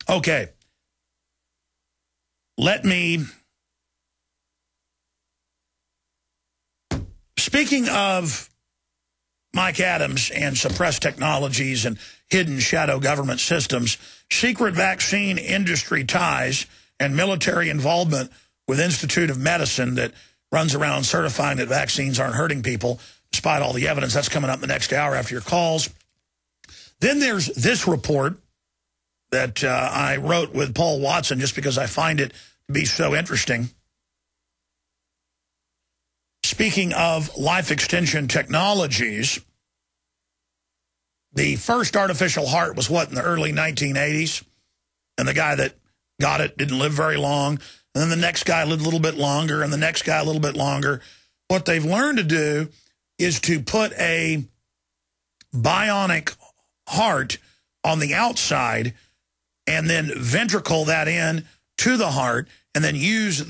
Okay. Speaking of Mike Adams and suppressed technologies and hidden shadow government systems, secret vaccine industry ties and military involvement with Institute of Medicine that runs around certifying that vaccines aren't hurting people, despite all the evidence. That's coming up in the next hour after your calls. Then there's this report that I wrote with Paul Watson just because I find it to be so interesting. Speaking of life extension technologies, the first artificial heart was, what, in the early 1980s? And the guy that got it didn't live very long. And then the next guy lived a little bit longer, and the next guy a little bit longer. What they've learned to do is to put a bionic heart on the outside and then ventricle that in to the heart and then use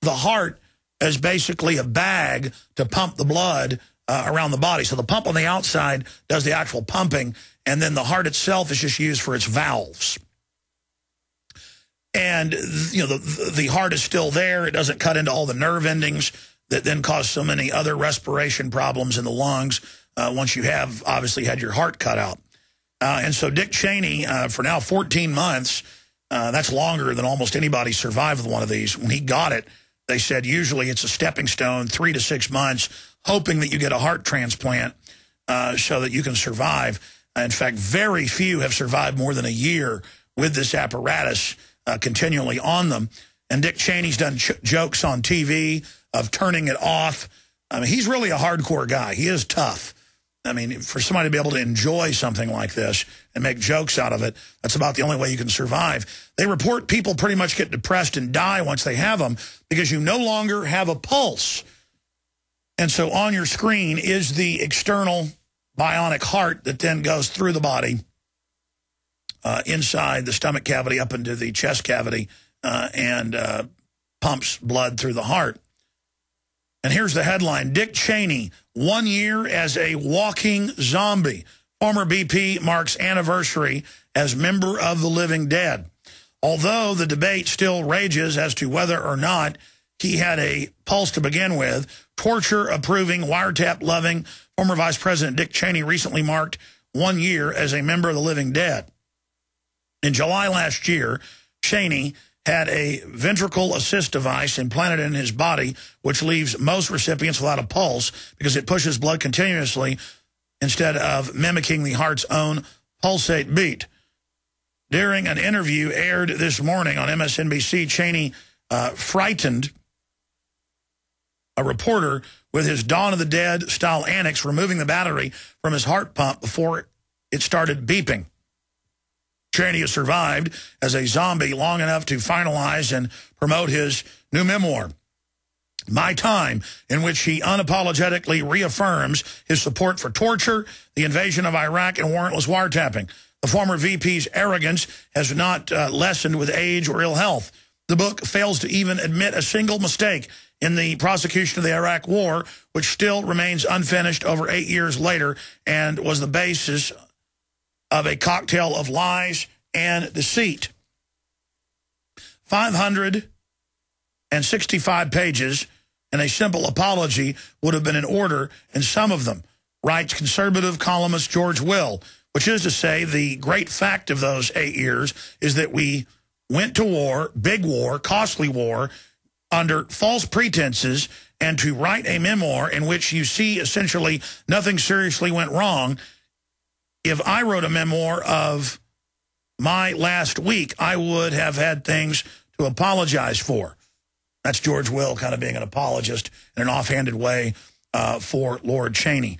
the heart as basically a bag to pump the blood around the body. So the pump on the outside does the actual pumping, and then the heart itself is just used for its valves. And, you know, the heart is still there. It doesn't cut into all the nerve endings that then cause so many other respiration problems in the lungs once you have obviously had your heart cut out. And so Dick Cheney, for now 14 months, that's longer than almost anybody survived with one of these. When he got it, they said usually it's a stepping stone, 3 to 6 months, hoping that you get a heart transplant so that you can survive. In fact, very few have survived more than a year with this apparatus continually on them. And Dick Cheney's done jokes on TV of turning it off. I mean, he's really a hardcore guy. He is tough. I mean, for somebody to be able to enjoy something like this and make jokes out of it, that's about the only way you can survive. They report people pretty much get depressed and die once they have them because you no longer have a pulse. And so on your screen is the external bionic heart that then goes through the body, inside the stomach cavity up into the chest cavity, and pumps blood through the heart. And here's the headline: Dick Cheney, 1 year as a walking zombie. Former BP marks anniversary as member of the living dead. Although the debate still rages as to whether or not he had a pulse to begin with, torture-approving, wiretap-loving former Vice President Dick Cheney recently marked 1 year as a member of the living dead. In July last year, Cheney had a ventricle assist device implanted in his body, which leaves most recipients without a pulse because it pushes blood continuously instead of mimicking the heart's own pulsate beat. During an interview aired this morning on MSNBC, Cheney frightened a reporter with his Dawn of the Dead style antics, removing the battery from his heart pump before it started beeping. Cheney has survived as a zombie long enough to finalize and promote his new memoir, My Time, in which he unapologetically reaffirms his support for torture, the invasion of Iraq, and warrantless wiretapping. The former VP's arrogance has not lessened with age or ill health. The book fails to even admit a single mistake in the prosecution of the Iraq War, which still remains unfinished over 8 years later and was the basis of a cocktail of lies and deceit. 565 pages and a simple apology would have been in order in some of them, writes conservative columnist George Will, which is to say the great fact of those 8 years is that we went to war, big war, costly war, under false pretenses, and to write a memoir in which you see essentially nothing seriously went wrong. If I wrote a memoir of my last week, I would have had things to apologize for. That's George Will kind of being an apologist in an offhanded way for Lord Cheney.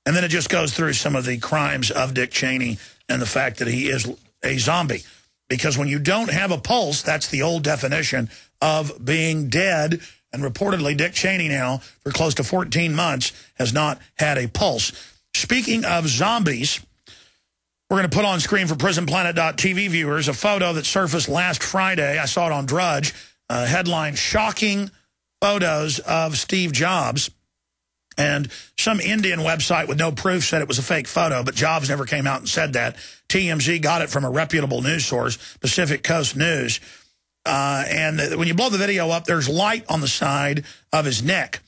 And then it just goes through some of the crimes of Dick Cheney and the fact that he is a zombie. Because when you don't have a pulse, that's the old definition of being dead. And reportedly, Dick Cheney now, for close to 14 months, has not had a pulse. Speaking of zombies, we're going to put on screen for prisonplanet.tv viewers a photo that surfaced last Friday. I saw it on Drudge. Headline, Shocking Photos of Steve Jobs. And some Indian website with no proof said it was a fake photo, but Jobs never came out and said that. TMZ got it from a reputable news source, Pacific Coast News. And when you blow the video up, there's light on the side of his neck.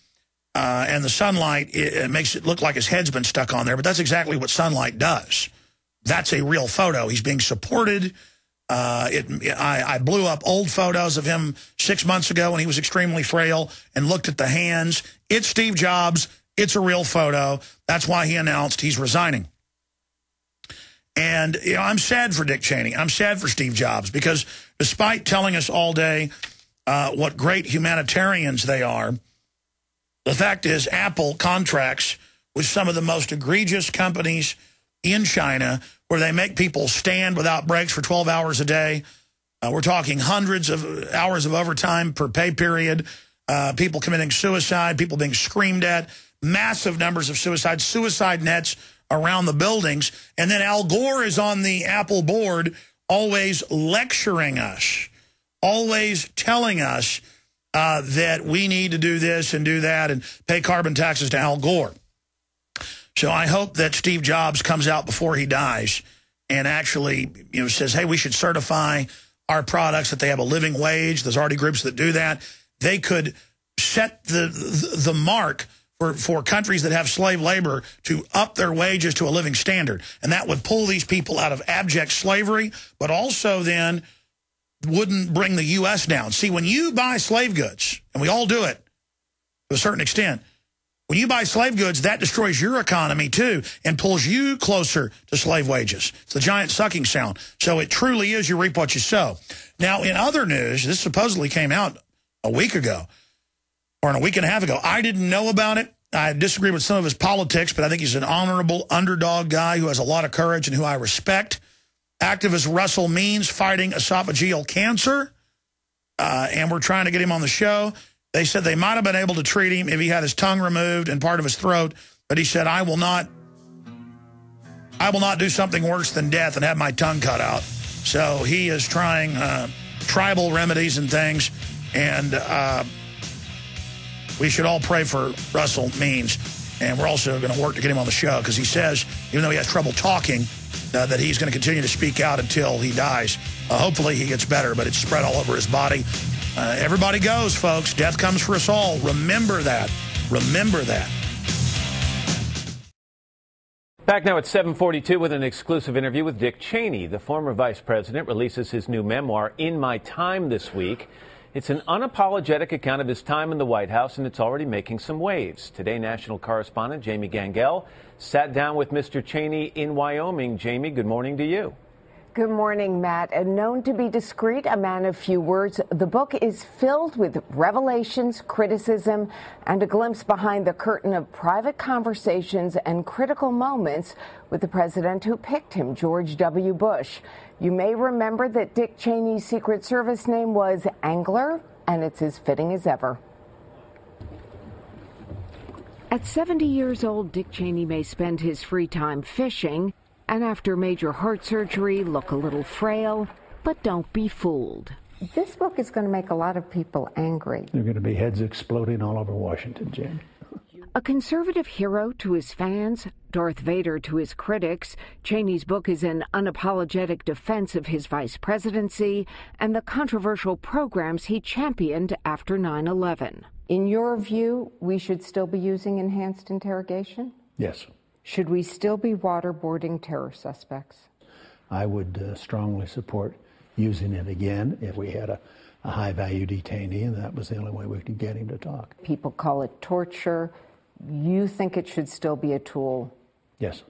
And the sunlight, it makes it look like his head's been stuck on there. But that's exactly what sunlight does. That's a real photo. He's being supported. I blew up old photos of him 6 months ago when he was extremely frail and looked at the hands. It's Steve Jobs. It's a real photo. That's why he announced he's resigning. And, you know, I'm sad for Dick Cheney. I'm sad for Steve Jobs because despite telling us all day what great humanitarians they are, the fact is Apple contracts with some of the most egregious companies in China where they make people stand without breaks for 12 hours a day. We're talking hundreds of hours of overtime per pay period, people committing suicide, people being screamed at, massive numbers of suicides, suicide nets around the buildings. And then Al Gore is on the Apple board always lecturing us, always telling us that we need to do this and do that and pay carbon taxes to Al Gore. So I hope that Steve Jobs comes out before he dies and actually, you know, says, hey, we should certify our products, that they have a living wage. There's already groups that do that. They could set the mark for countries that have slave labor to up their wages to a living standard. And that would pull these people out of abject slavery, but also then wouldn't bring the U.S. down. See, when you buy slave goods, and we all do it to a certain extent, when you buy slave goods, that destroys your economy, too, and pulls you closer to slave wages. It's the giant sucking sound. So it truly is you reap what you sow. Now, in other news, this supposedly came out a week ago, or a week and a half ago. I didn't know about it. I disagree with some of his politics, but I think he's an honorable underdog guy who has a lot of courage and who I respect. Activist Russell Means fighting esophageal cancer, and we're trying to get him on the show. They said they might have been able to treat him if he had his tongue removed and part of his throat, but he said, I will not do something worse than death and have my tongue cut out. So he is trying tribal remedies and things, and we should all pray for Russell Means. And we're also going to work to get him on the show because he says, even though he has trouble talking, that he's going to continue to speak out until he dies. Hopefully he gets better, but it's spread all over his body. Everybody goes, folks. Death comes for us all. Remember that. Remember that. Back now at 7:42 with an exclusive interview with Dick Cheney. The former vice president releases his new memoir, In My Time, this week. It's an unapologetic account of his time in the White House, and it's already making some waves. Today, national correspondent Jamie Gangel sat down with Mr. Cheney in Wyoming. Jamie, good morning to you. Good morning, Matt. Known to be discreet, a man of few words, the book is filled with revelations, criticism, and a glimpse behind the curtain of private conversations and critical moments with the president who picked him, George W. Bush. You may remember that Dick Cheney's Secret Service name was Angler, and it's as fitting as ever. At 70 years old, Dick Cheney may spend his free time fishing, and after major heart surgery, look a little frail, but don't be fooled. This book is going to make a lot of people angry. There are going to be heads exploding all over Washington, Jim. A conservative hero to his fans, Darth Vader to his critics, Cheney's book is an unapologetic defense of his vice presidency and the controversial programs he championed after 9/11. In your view, we should still be using enhanced interrogation? Yes. Should we still be waterboarding terror suspects? I would strongly support using it again if we had a high-value detainee, and that was the only way we could get him to talk. People call it torture. You think it should still be a tool? Yes.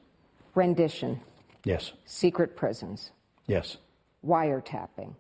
Rendition? Yes. Secret prisons? Yes. Wiretapping?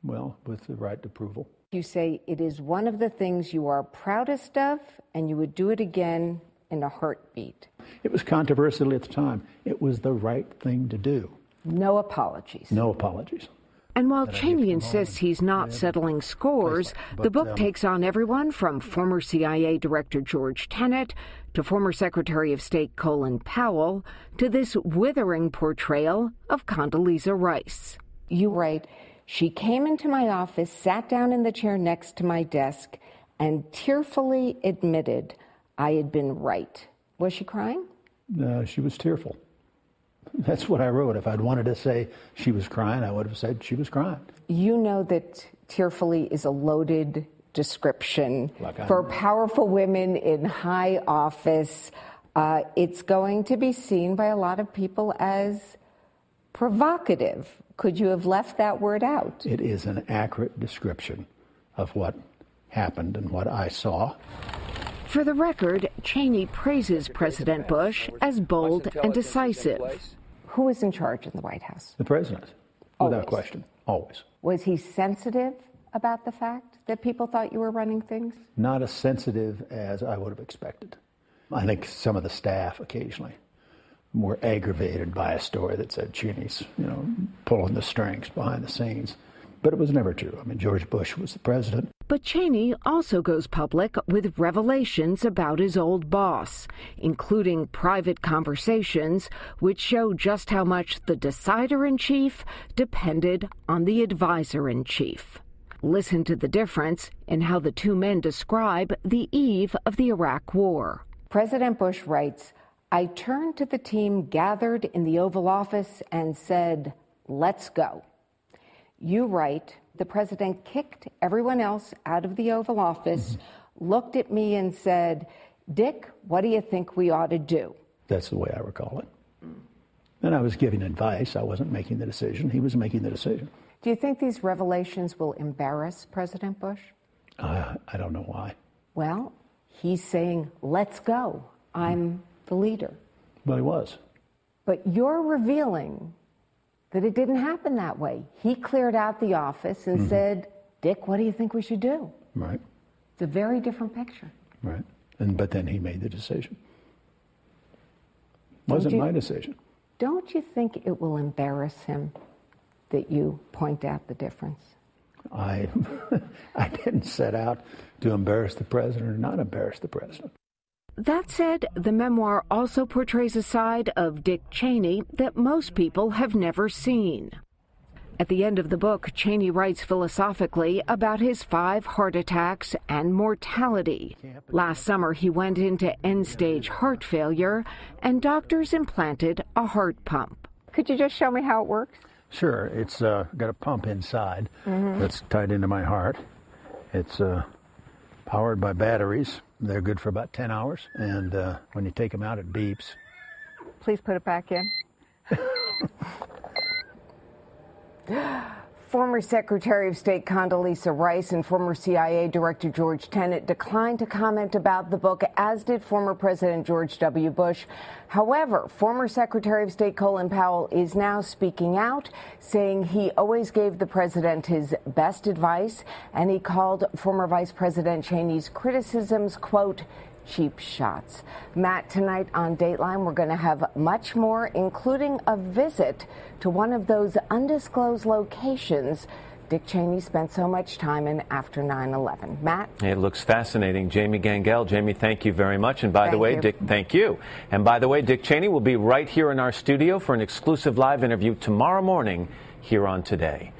Well, with the right approval. You say it is one of the things you are proudest of, and you would do it again in a heartbeat. It was controversial at the time. It was the right thing to do. No apologies. No apologies. And while Cheney insists he's not settling scores, the book takes on everyone from former CIA Director George Tenet to former Secretary of State Colin Powell to this withering portrayal of Condoleezza Rice. You write, she came into my office, sat down in the chair next to my desk, and tearfully admitted, I had been right. Was she crying? She was tearful. That's what I wrote. If I'd wanted to say she was crying, I would have said she was crying. You know that tearfully is a loaded description for powerful women in high office. It's going to be seen by a lot of people as provocative. Could you have left that word out? It is an accurate description of what happened and what I saw. For the record, Cheney praises President Bush as bold and decisive. Who was in charge in the White House? The president, without question, always. Was he sensitive about the fact that people thought you were running things? Not as sensitive as I would have expected. I think some of the staff occasionally were aggravated by a story that said Cheney's, pulling the strings behind the scenes. But it was never true. I mean, George Bush was the president. But Cheney also goes public with revelations about his old boss, including private conversations which show just how much the decider-in-chief depended on the advisor-in-chief. Listen to the difference in how the two men describe the eve of the Iraq War. President Bush writes, "I turned to the team gathered in the Oval Office and said, 'Let's go.' You write, the president kicked everyone else out of the Oval Office, looked at me and said, 'Dick, what do you think we ought to do?'" That's the way I recall it. And I was giving advice. I wasn't making the decision. He was making the decision. Do you think these revelations will embarrass President Bush? I don't know why. Well, he's saying, "Let's go. I'm the leader." Well, he was. But you're revealing that it didn't happen that way. He cleared out the office and said, "Dick, what do you think we should do?" Right. It's a very different picture. Right. But then he made the decision. It wasn't my decision. Don't you think it will embarrass him that you point out the difference? I didn't set out to embarrass the president or not embarrass the president. That said, the memoir also portrays a side of Dick Cheney that most people have never seen. At the end of the book, Cheney writes philosophically about his 5 heart attacks and mortality. Last summer, he went into end-stage heart failure, and doctors implanted a heart pump. Could you just show me how it works? Sure. It's got a pump inside that's tied into my heart. It's powered by batteries. They're good for about 10 hours, and when you take them out, it beeps. Please put it back in. Former Secretary of State Condoleezza Rice and former CIA Director George Tenet declined to comment about the book, as did former President George W. Bush. However, former Secretary of State Colin Powell is now speaking out, saying he always gave the president his best advice, and he called former Vice President Cheney's criticisms, quote, cheap shots. Matt, tonight on Dateline, we're going to have much more, including a visit to one of those undisclosed locations Dick Cheney spent so much time in after 9/11. Matt? It looks fascinating. Jamie Gangel. Jamie, thank you very much. And by the way, Dick, thank you. And by the way, Dick Cheney will be right here in our studio for an exclusive live interview tomorrow morning here on Today.